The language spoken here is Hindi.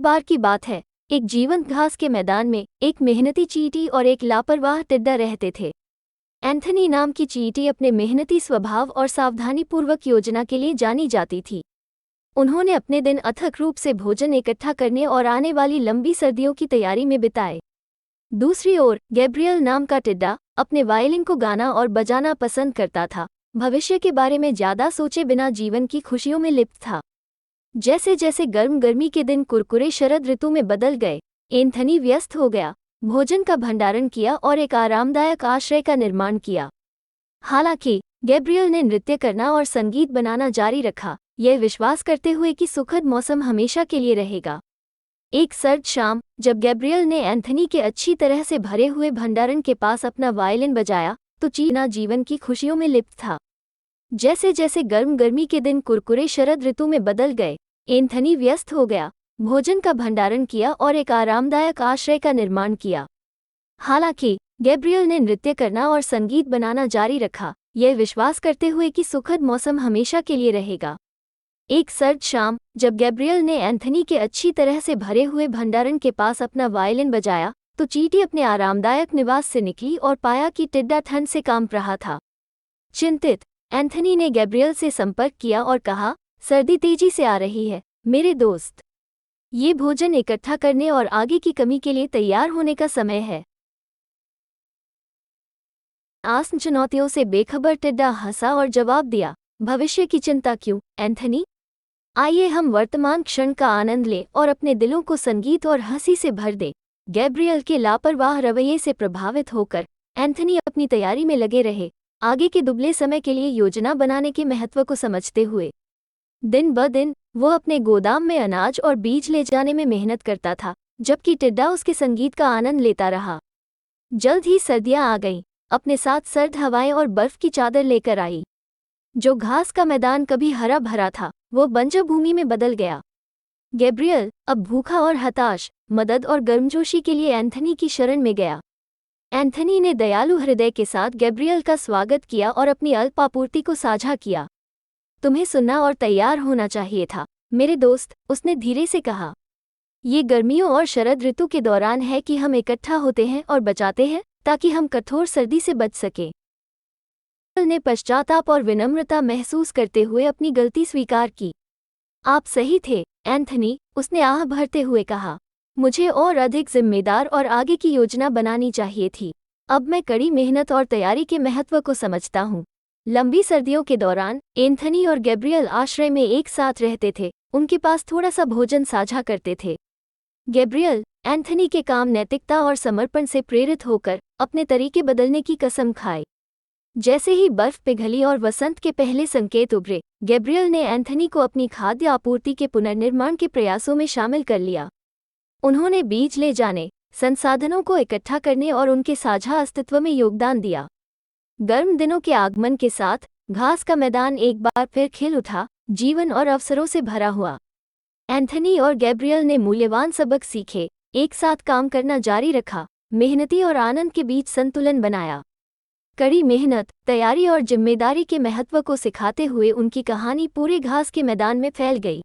बार की बात है, एक जीवंत घास के मैदान में एक मेहनती चींटी और एक लापरवाह टिड्डा रहते थे। एंथनी नाम की चींटी अपने मेहनती स्वभाव और सावधानीपूर्वक योजना के लिए जानी जाती थी। उन्होंने अपने दिन अथक रूप से भोजन इकट्ठा करने और आने वाली लंबी सर्दियों की तैयारी में बिताए। दूसरी ओर गैब्रियल नाम का टिड्डा अपने वायलिन को गाना और बजाना पसंद करता था। भविष्य के बारे में ज्यादा सोचे बिना जीवन की खुशियों में लिप्त था। जैसे जैसे गर्मी के दिन कुरकुरे शरद ऋतु में बदल गए, एंथनी व्यस्त हो गया, भोजन का भंडारण किया और एक आरामदायक आश्रय का निर्माण किया। हालांकि गैब्रियल ने नृत्य करना और संगीत बनाना जारी रखा, यह विश्वास करते हुए कि सुखद मौसम हमेशा के लिए रहेगा। एक सर्द शाम, जब गैब्रियल ने एंथनी के अच्छी तरह से भरे हुए भंडारण के पास अपना वायलिन बजाया, तो चीना जीवन की खुशियों में लिप्त था। जैसे जैसे गर्मी के दिन कुरकुरे शरद ऋतु में बदल गए, एंथनी व्यस्त हो गया, भोजन का भंडारण किया और एक आरामदायक आश्रय का निर्माण किया। हालांकि गैब्रियल ने नृत्य करना और संगीत बनाना जारी रखा, यह विश्वास करते हुए कि सुखद मौसम हमेशा के लिए रहेगा। एक सर्द शाम, जब गैब्रियल ने एंथनी के अच्छी तरह से भरे हुए भंडारण के पास अपना वायलिन बजाया, तो चींटी अपने आरामदायक निवास से निकली और पाया कि टिड्डा ठंड से कांप रहा था। चिंतित एंथनी ने गैब्रियल से संपर्क किया और कहा, सर्दी तेजी से आ रही है मेरे दोस्त। ये भोजन इकट्ठा करने और आगे की कमी के लिए तैयार होने का समय है। आसन चुनौतियों से बेखबर टिड्डा हंसा और जवाब दिया, भविष्य की चिंता क्यों एंथनी? आइए हम वर्तमान क्षण का आनंद लें और अपने दिलों को संगीत और हंसी से भर दें। गैब्रियल के लापरवाह रवैये से प्रभावित होकर एंथनी अपनी तैयारी में लगे रहे, आगे के दुबले समय के लिए योजना बनाने के महत्व को समझते हुए। दिन ब दिन वो अपने गोदाम में अनाज और बीज ले जाने में मेहनत करता था, जबकि टिड्डा उसके संगीत का आनंद लेता रहा। जल्द ही सर्दियां आ गईं, अपने साथ सर्द हवाएं और बर्फ की चादर लेकर आई। जो घास का मैदान कभी हरा भरा था, वो बंजर भूमि में बदल गया। गैब्रियल अब भूखा और हताश मदद और गर्मजोशी के लिए एंथनी की शरण में गया। एंथनी ने दयालु हृदय के साथ गैब्रियल का स्वागत किया और अपनी अल्पापूर्ति को साझा किया। तुम्हें सुनना और तैयार होना चाहिए था मेरे दोस्त, उसने धीरे से कहा। ये गर्मियों और शरद ऋतु के दौरान है कि हम इकट्ठा होते हैं और बचाते हैं, ताकि हम कठोर सर्दी से बच सकें। ने पश्चाताप और विनम्रता महसूस करते हुए अपनी गलती स्वीकार की। आप सही थे एंथनी, उसने आह भरते हुए कहा। मुझे और अधिक जिम्मेदार और आगे की योजना बनानी चाहिए थी। अब मैं कड़ी मेहनत और तैयारी के महत्व को समझता हूँ। लंबी सर्दियों के दौरान एंथनी और गैब्रियल आश्रय में एक साथ रहते थे, उनके पास थोड़ा सा भोजन साझा करते थे। गैब्रियल एंथनी के काम नैतिकता और समर्पण से प्रेरित होकर अपने तरीके बदलने की कसम खाए। जैसे ही बर्फ पिघली और वसंत के पहले संकेत उभरे, गैब्रियल ने एंथनी को अपनी खाद्य आपूर्ति के पुनर्निर्माण के प्रयासों में शामिल कर लिया। उन्होंने बीज ले जाने, संसाधनों को इकट्ठा करने और उनके साझा अस्तित्व में योगदान दिया। गर्म दिनों के आगमन के साथ घास का मैदान एक बार फिर खिल उठा, जीवन और अवसरों से भरा हुआ। एंथनी और गैब्रियल ने मूल्यवान सबक सीखे, एक साथ काम करना जारी रखा, मेहनती और आनंद के बीच संतुलन बनाया। कड़ी मेहनत, तैयारी और जिम्मेदारी के महत्व को सिखाते हुए उनकी कहानी पूरे घास के मैदान में फैल गई।